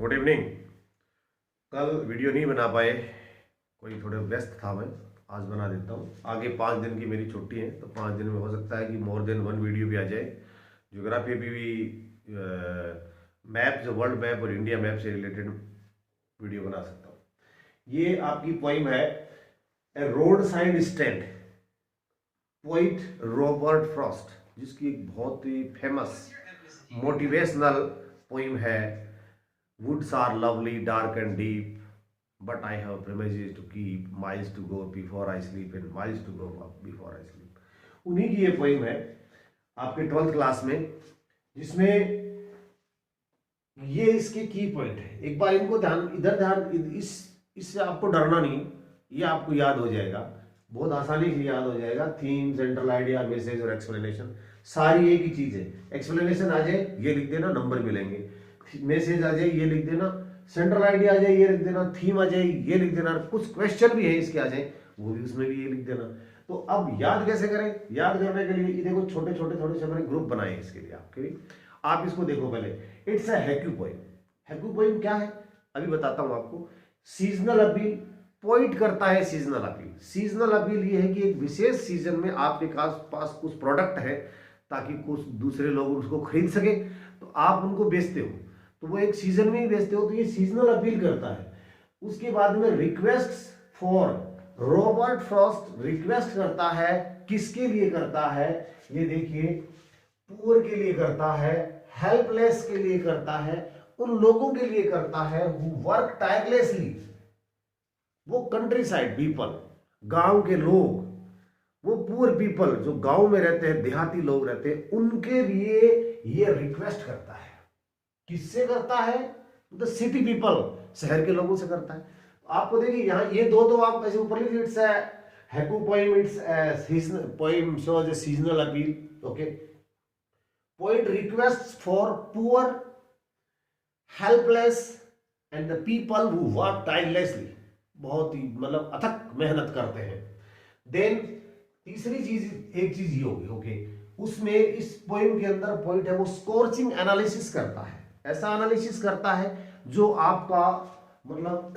Good evening. कल video नहीं बना पाए, कोई थोड़े व्यस्त था मैं। आज बना देता हूँ। आगे 5 दिन की मेरी छुट्टी है, तो 5 दिन में हो सकता है कि मोर देन वन वीडियो भी आ जाए। ज्योग्राफी भी मैप, जो वर्ल्ड मैप और इंडिया मैप से रिलेटेड वीडियो बना सकता हूँ। ये आपकी पोइम है a roadside stand, poet Robert Frost, जिसकी एक बहुत ही फेमस मोटिवेशनल पोइम है। Woods are lovely, dark and deep, but I have premises to keep, miles to go before I sleep and miles to go before I sleep। उन्हीं की ये poem है आपके 12th क्लास में, जिसमें ये इसके की पॉइंट है। एक बार इनको ध्यान इससे आपको डरना नहीं, ये आपको याद हो जाएगा, बहुत आसानी से याद हो जाएगा। थीम, सेंट्रल आइडिया, मैसेज और एक्सप्लेनेशन सारी एक ही चीज है। एक्सप्लेनेशन आ जाए ये लिख देना, नंबर मिलेंगे। मैसेज आ जाए ये लिख देना, सेंट्रल आइडिया आ जाए ये लिख देना, थीम आ जाए ये लिख देना, कुछ क्वेश्चन भी है इसके आ जाए वो भी उसमें भी ये लिख देना। तो अब याद कैसे करें? याद करने के लिए ये देखो छोटे छोटे थोड़े से मैंने ग्रुप बनाए इसके लिए आपके लिए। आप इसको देखो पहले। It's a haiku poem. Haiku poem क्या है अभी बताता हूं आपको। सीजनल अपील, पॉइंट करता है सीजनल अपील। सीजनल अपील ये है कि एक विशेष सीजन में आपके पास कुछ प्रोडक्ट है, ताकि कुछ दूसरे लोग उसको खरीद सके, तो आप उनको बेचते हो, तो वो एक सीजन में ही बेचते हो, तो ये सीजनल अपील करता है। उसके बाद में request for, Robert Frost request करता है, किसके लिए करता है ये देखिए, पुअर के लिए करता है, हेल्पलेस के लिए करता है, उन लोगों के लिए करता है हु वर्क टायरलेसली। वो कंट्री साइड पीपल, गांव के लोग, वो पुअर पीपल जो गांव में रहते हैं, देहाती लोग रहते हैं, उनके लिए ये रिक्वेस्ट करता है। किससे करता है? द सिटी पीपल, शहर के लोगों से करता है। आपको देखिए यहाँ ये दो आप ऐसे ऊपर लिखिए, it's haiku poem, it's seasonal poem shows a seasonal appeal. Okay, poet request for poor, helpless and the people who work tirelessly, बहुत ही मतलब अथक मेहनत करते हैं। देन तीसरी चीज, एक चीज ये होगी ओके, उसमें इस पोएम के अंदर पॉइंट है वो स्कोर्चिंग एनालिसिस करता है। ऐसा एनालिसिस करता है जो आपका मतलब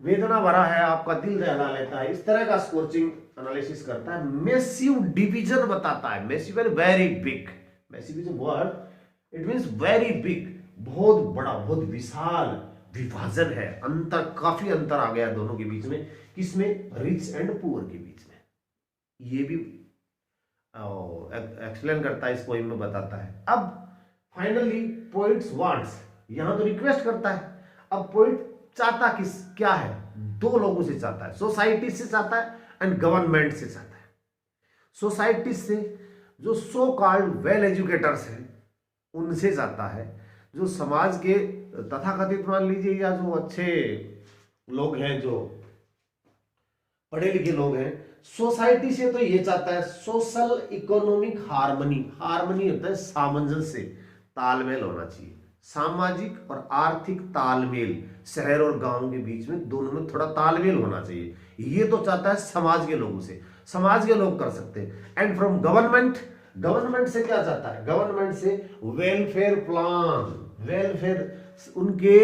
वेदना भरा है, आपका दिल दहला लेता है, इस तरह का स्कोर्चिंग एनालिसिस करता है। मैसिव डिवीजन बताता है। Massive and very big, massive is a word, it means very big, बहुत बड़ा, बहुत विशाल विभाजन है, अंतर, काफी अंतर आ गया दोनों के बीच में। किसमें? रिच एंड पुअर के बीच में। ये भी एक्सप्लेन करता है, इस पोएम में बताता है। अब फाइनली पोइट्स वांट्स, यहां तो रिक्वेस्ट करता है, अब पोइट चाहता क्या है? दो लोगों से चाहता है, सोसाइटी से चाहता है एंड गवर्नमेंट से चाहता है। सोसाइटी से, जो सो कॉल्ड वेल एजुकेटर्स हैं उनसे चाहता है, जो समाज के तथाकथित मान लीजिए, या जो अच्छे लोग हैं, जो पढ़े लिखे लोग हैं। सोसाइटी से तो ये चाहता है सोशल इकोनॉमिक हार्मनी। हार्मनी होता है सामंजस्य, तालमेल होना चाहिए, सामाजिक और आर्थिक तालमेल, शहर और गांव के बीच में दोनों में थोड़ा तालमेल होना चाहिए। ये तो चाहता है समाज के लोगों से, समाज के लोग कर सकते हैं। एंड फ्रॉम गवर्नमेंट, गवर्नमेंट से क्या चाहता है? गवर्नमेंट से वेलफेयर प्लान, वेलफेयर, उनके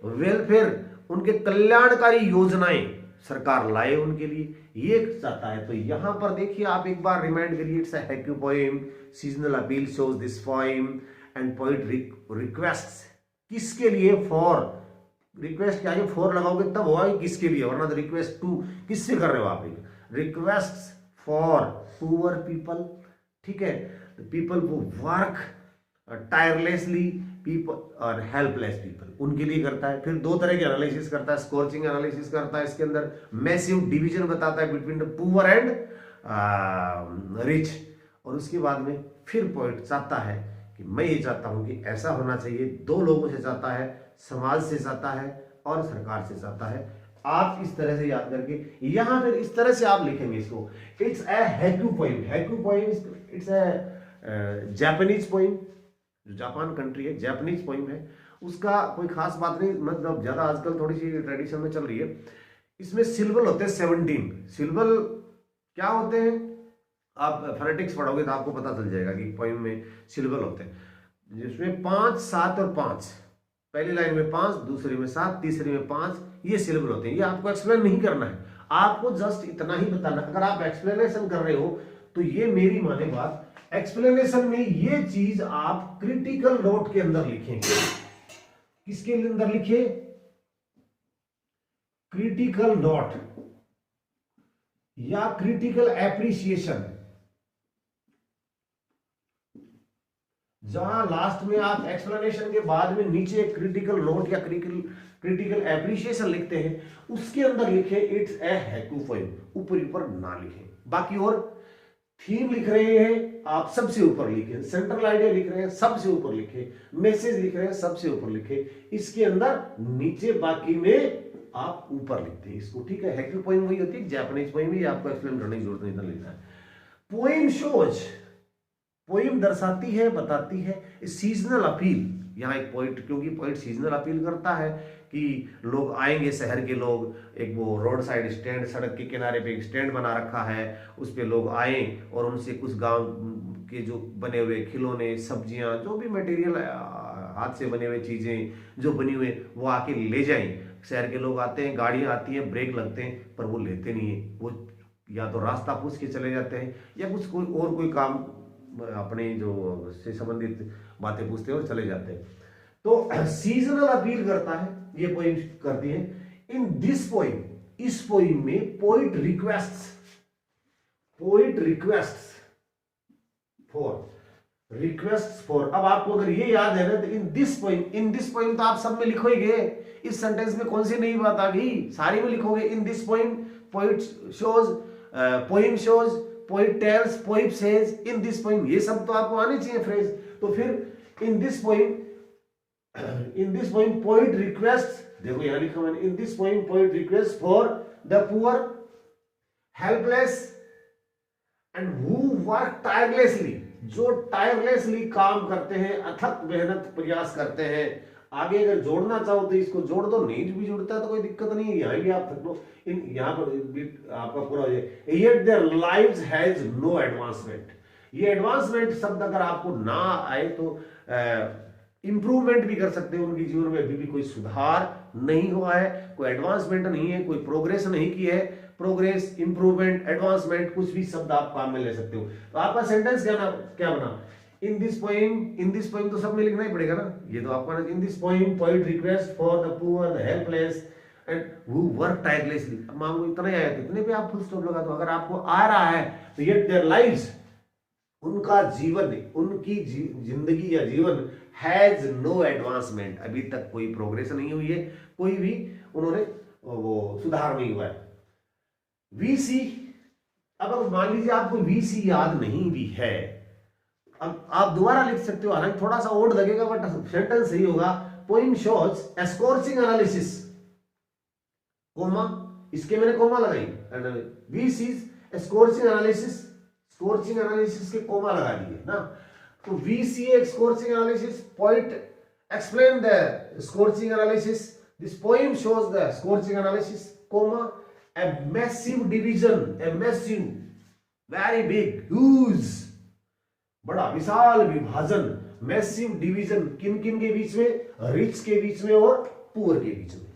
वेलफेयर, उनके कल्याणकारी योजनाएं सरकार लाए उनके लिए, ये चाहता है। तो यहां पर देखिए, आप एक बार रिमाइंड करिए, it's a haiku poem, seasonal appeal shows this poem and poet request, किसके लिए? फॉर, रिक्वेस्ट क्या है? फॉर लगाओगे तब होगा किसके लिए, वरना तो रिक्वेस्ट टू, किससे कर रहे हो आप? रिक्वेस्ट फॉर पुअर पीपल, ठीक है, पीपल वो वर्क टायरलेसली, पीपल और हेल्पलेस पीपल, उनके लिए करता है। फिर दो तरह के एनालिसिस करता है, स्कोर्चिंग एनालिसिस करता है, इसके अंदर मैसिव डिवीजन बताता है between the poor and rich. और उसके बाद में फिर पॉइंट चाहता है कि मैं ये चाहता हूं कि ऐसा होना चाहिए, दो लोगों से चाहता है, समाज से चाहता है और सरकार से चाहता है। आप इस तरह से याद करके यहां फिर इस तरह से आप लिखेंगे इसको, it's a haiku poem. Haiku poem it's a Japanese poem, जो जापान कंट्री है, जापानीज पोएम है। उसका कोई खास बात नहीं, मतलब ज्यादा आजकल थोड़ी सी ट्रेडिशन में चल रही है। इसमें सिलेबल होते हैं 17। सिलेबल क्या होते हैं? आप फोनेटिक्स पढ़ोगे तो आपको पता चल जाएगा कि पोएम में सिलेबल होते हैं, जिसमें 5, 7 और 5 पहली लाइन में 5, दूसरी में 7, तीसरी में 5, ये सिलेबल होते हैं। ये आपको एक्सप्लेन नहीं करना है, आपको जस्ट इतना ही बताना। अगर आप एक्सप्लेनेशन कर रहे हो तो ये मेरी माने बात, एक्सप्लेनेशन में ये चीज आप क्रिटिकल नोट के अंदर लिखेंगे। किसके अंदर लिखे? क्रिटिकल नोट या क्रिटिकल एप्रिसिएशन, जहां लास्ट में आप एक्सप्लेनेशन के बाद में नीचे क्रिटिकल नोट या क्रिटिकल एप्रिसिएशन लिखते हैं, उसके अंदर लिखे इट्स ए हैकू पोएम, ऊपर ऊपर ना लिखें। बाकी और थीम लिख रहे हैं आप सबसे ऊपर लिखे, सेंट्रल आइडिया लिख रहे हैं सबसे ऊपर लिखे, मैसेज लिख रहे हैं सबसे ऊपर लिखे, इसके अंदर नीचे बाकी में आप ऊपर लिखते हैं इसको, ठीक है। हैकू पोएम वही होती है जापानीज पोएम, ही आपको एक्सप्लेन करने की जरूरत नहीं, इतना लिखना है। पोएम शोज, पोएम दर्शाती है, बताती है सीजनल अपील। यहाँ एक पोइट, क्योंकि पोइट सीजनल अपील करता है कि लोग आएंगे, शहर के लोग, एक वो रोड साइड स्टैंड, सड़क के किनारे पे एक स्टैंड बना रखा है, उस पे लोग आए और उनसे कुछ गांव के जो बने हुए खिलौने, सब्जियां, जो भी मटेरियल हाथ से बने हुए चीजें जो बनी हुई वो आके ले जाएं। शहर के लोग आते हैं, गाड़ियां आती हैं, ब्रेक लगते हैं, पर वो लेते नहीं है, वो या तो रास्ता पूछ के चले जाते हैं या कुछ कोई काम अपने जो से संबंधित बातें पूछते हैं और चले जाते हैं। तो सीजनल अपील करता है ये पोइम करती है। इन दिस पोइम, इस पोइम में पोइट रिक्वेस्ट्स फॉर, अब आपको अगर ये याद है ना तो इन दिस पोइम तो आप सब में लिखोगे। इस सेंटेंस में कौन सी नई बात आ गई? सारी में लिखोगे। In this poem, poet shows, poem shows, poet tells, poet says, in this poem, ये सब तो आपको आने चाहिए फ्रेज। तो फिर in this poem poet request, देखो यहां लिखा मैंने, in this poem poet request for the poor, helpless and who work tirelessly, जो टायरलेसली काम करते हैं, अथक मेहनत प्रयास करते हैं। आगे अगर जोड़ना चाहो तो इसको जोड़ दो, नहीं भी जुड़ता है तो कोई दिक्कत नहीं है, यहां भी आप थक लो, यहां पर आपका पूरा हो जाए। Yet their lives has no advancement, ये एडवांसमेंट शब्द अगर आपको ना आए तो इंप्रूवमेंट भी कर सकते हैं, उनकी जीवन में अभी भी कोई सुधार नहीं हुआ है, कोई एडवांसमेंट नहीं है, कोई प्रोग्रेस नहीं की है। प्रोग्रेस, इंप्रूवमेंट, एडवांसमेंट, कुछ भी शब्द आप काम में ले सकते हो। तो आपका सेंटेंस क्या बना? इन दिस पोइम तो सब में लिखना ही पड़ेगा ना, ये तो आपका। इन this poem poet request for the poor, the helpless and who work tirelessly. अब मांगो इतना ही आया तो इतने पे आप फुल स्टॉप लगा दो। अगर आपको आ रहा है तो येट देयर लाइव्स, उनका जीवन, उनकी जिंदगी या जीवन हैज नो एडवांसमेंट, अभी तक कोई प्रोग्रेस नहीं हुई है, कोई भी उन्होंने वो सुधार नहीं हुआ है। वीसी, अब मान लीजिए आपको वीसी याद नहीं भी है, अब आप दोबारा लिख सकते हो, हालांकि थोड़ा सा ओड लगेगा बट सेंटेंस सही होगा। Poem shows a scorching analysis, comma, इसके मैंने कोमा लगाई, वीसी स्कोर्चिंग एनालिसिस, स्कोर्चिंग एनालिसिस के कोमा लगा दिए ना, तो VCA scorching analysis, poet explain the scorching analysis, this poem shows the scorching analysis, comma, a massive division, a massive, very big, huge, बड़ा विशाल विभाजन, मैसिव डिवीजन, किन किन के बीच में? रिच के बीच में और पुअर के बीच में,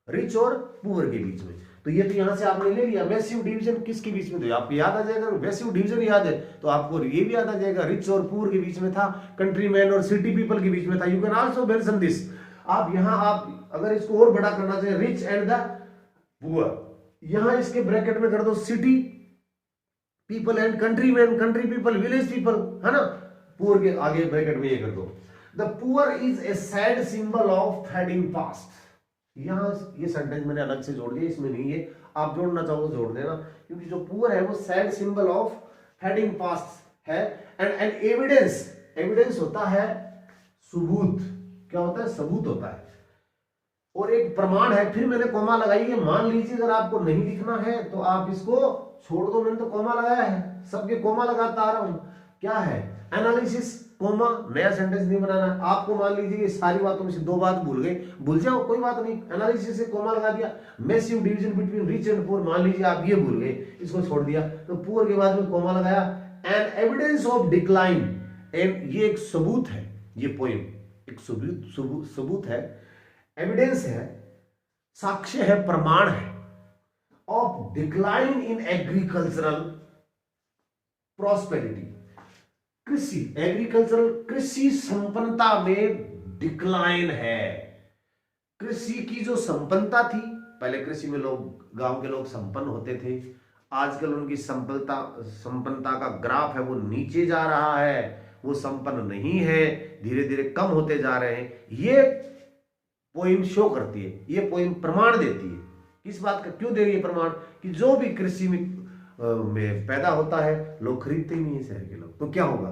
रिच और पुअर के बीच में। तो ये तो यहां से आपने ले लिया, मैसिव डिवीजन किसके बीच में? तो आपको याद आ जाएगा, मैसिव डिवीजन याद है तो आपको ये भी याद आ जाएगा, रिच और पुअर के बीच में था, कंट्रीमैन और सिटी पीपल के बीच में था। You can also mention this. आप यहां, आप अगर इसको और बड़ा करना चाहिए, रिच एंड द पुअर, यहां इसके ब्रैकेट में कर दो city people and countryman, country people, village people, है ना। पुअर के आगे ब्रैकेट में ये कर दो। The poor is a sad symbol of fading past. यहां ये सेंटेंस मैंने अलग से जोड़ दिया, इसमें नहीं है, आप जोड़ना चाहो तो जोड़ देना, क्योंकि जो पुअर है वो sad symbol of fading past है। एंड एविडेंस होता है सबूत, क्या होता है? सबूत होता है, और एक प्रमाण है। फिर मैंने कोमा लगाई है, मान लीजिए अगर आपको नहीं लिखना है तो आप इसको छोड़ दो, मैंने तो कोमा लगाया है, सबके कोमा लगाता आ रहा हूं। क्या है? एनालिसिस, कोमा, नया सेंटेंस नहीं बनाना। आपको मान लीजिए सारी बातों में से दो बात भूल गए, भूल जाओ, कोई बात नहीं, एनालिसिस से कोमा लगा दिया। Massive division between rich and poor, मान लीजिए आप ये भूल गए, इसको छोड़ दिया, तो पुअर के बाद में कोमा लगाया। And evidence of decline, and ये एक सबूत है, ये पोएम एक सबूत है, एविडेंस है, साक्ष्य है, प्रमाण है of decline in agricultural prosperity. कृषि संपन्नता में डिक्लाइन है। कृषि की जो संपन्नता थी, पहले कृषि में लोग, गांव के लोग संपन्न होते थे, आजकल उनकी संपन्नता का ग्राफ है वो नीचे जा रहा है, वो संपन्न नहीं है, धीरे धीरे कम होते जा रहे हैं। ये पोइम शो करती है, ये पोइम प्रमाण देती है। किस बात का, क्यों दे रही है प्रमाण? कि जो भी कृषि में पैदा होता है लोग खरीदते ही नहीं है शहर के लोग, तो क्या होगा?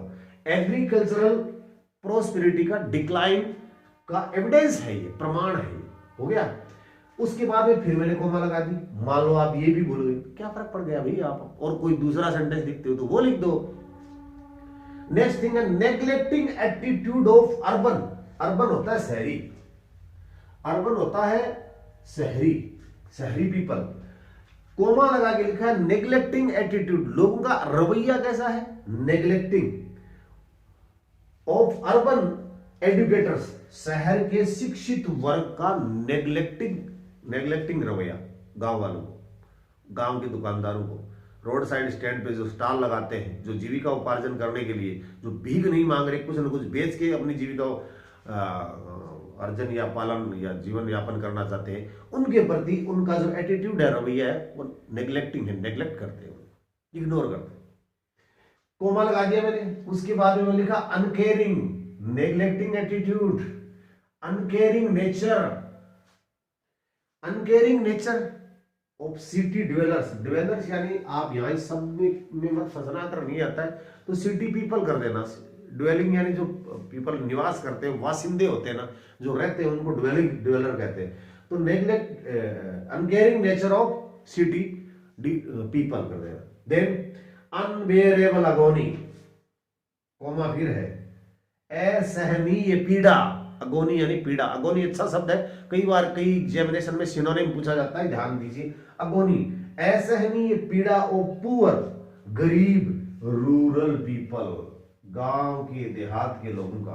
एग्रीकल्चरल प्रोस्पेरिटी का डिक्लाइन का एविडेंस है, ये प्रमाण है, ये हो गया। उसके बाद में फिर मैंने कोमा लगा दी। मान लो आप ये भी बोलोगे, क्या फर्क पड़ गया भाई, आप और कोई दूसरा सेंटेंस लिखते हो तो वो लिख दो। नेक्स्ट थिंग है neglecting attitude of urban. Urban होता है शहरी, अर्बन होता है शहरी, शहरी पीपल। कोमा लगा के लिखा है नेग्लेक्टिंग एटीट्यूड, लोगों का रवैया कैसा है? नेग्लेक्टिंग ऑफ अर्बन एजुकेटर्स, शहर के शिक्षित वर्ग का नेग्लेक्टिंग रवैया, गांव वालों को, गांव के दुकानदारों को, रोड साइड स्टैंड पे जो स्टॉल लगाते हैं, जो जीविका उपार्जन करने के लिए, जो भीख नहीं मांग रहे, कुछ न कुछ बेच के अपनी जीविका अर्जन या पालन या जीवन यापन करना चाहते हैं, उनके प्रति उनका जो एटीट्यूड है, रवैया है, वो नेग्लेक्टिंग है, नेग्लेक्ट करते हैं, इग्नोर करते हैं। कोमा लगा दिया मैंने। उसके बाद में लिखा uncaring, neglecting attitude, uncaring nature, uncaring nature of city dwellers. Dwellers यानी आप यहाँ सब में मत फंसना, अगर नहीं आता है तो सिटी पीपल कर देना। ड्वेलिंग यानी जो पीपल निवास करते हैं, वासिंदे होते हैं ना, जो रहते हैं, उनको ड्वेलर कहते हैं। तो neglect, uncaring nature of city people कर देना। देन अनबेरेबल अगोनी, कोमा फिर है, असहनीय पीड़ा। अगोनी यानी पीड़ा। अगोनी अच्छा शब्द है, कई बार कई एग्जामिनेशन में सिनोनिम पूछा जाता है, ध्यान दीजिए। अगोनी, असहनीय पीड़ा ऑफ पुअर, गरीब, रूरल पीपल, गांव के देहात के लोगों का।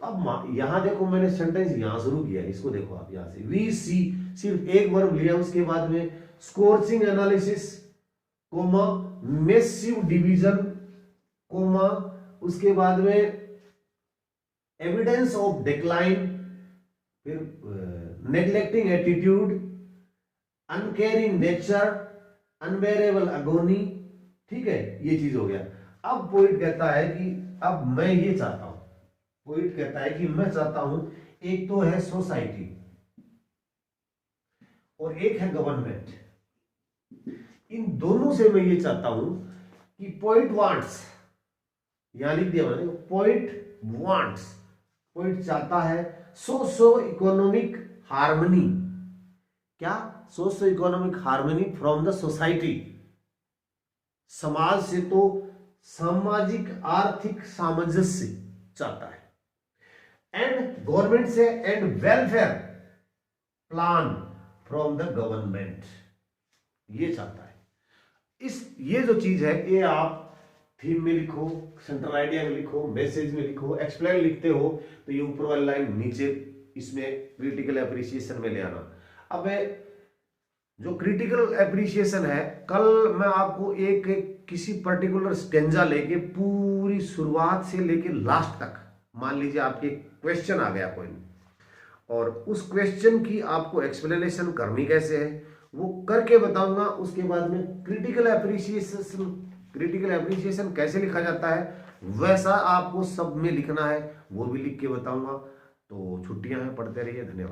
अब यहां देखो, मैंने सेंटेंस यहां शुरू किया, इसको देखो आप यहां से, वी सी, सिर्फ एक वर्ब लिया, उसके बाद में scorching analysis, comma, massive division, comma, उसके बाद में एविडेंस ऑफ डिक्लाइन, फिर neglecting attitude, uncaring nature, unbearable agony. ठीक है, ये चीज हो गया। अब पोइट कहता है कि अब मैं ये चाहता हूं, पोइट कहता है कि मैं चाहता हूं, एक तो है सोसाइटी और एक है गवर्नमेंट, इन दोनों से मैं ये चाहता हूं कि पोइट वांट्स, यहां लिख दिया मैंने, पोइट वांट्स, पोइट चाहता है सोशो इकोनॉमिक हार्मनी। क्या? Socio economic harmony from the society, समाज से तो सामाजिक आर्थिक सामंजस्य चाहता है, एंड गवर्नमेंट से, and welfare plan from the government, ये चाहता है। ये जो चीज है, ये आप थीम में लिखो, सेंट्रल आइडिया में लिखो, मैसेज में लिखो, एक्सप्लेन लिखते हो तो ये ऊपर वाली लाइन नीचे इसमें क्रिटिकल एप्रिसिएशन में ले आना। अब जो क्रिटिकल एप्रिसिएशन है, कल मैं आपको एक किसी पर्टिकुलर स्टेंजा लेके पूरी शुरुआत से लेके लास्ट तक, मान लीजिए आपके क्वेश्चन आ गया कोई, और उस क्वेश्चन की आपको एक्सप्लेनेशन करनी कैसे है वो करके बताऊंगा। उसके बाद में क्रिटिकल एप्रिसिएशन कैसे लिखा जाता है वैसा आपको सब में लिखना है, वो भी लिख के बताऊंगा। तो छुट्टियां हैं, पढ़ते रहिए, धन्यवाद।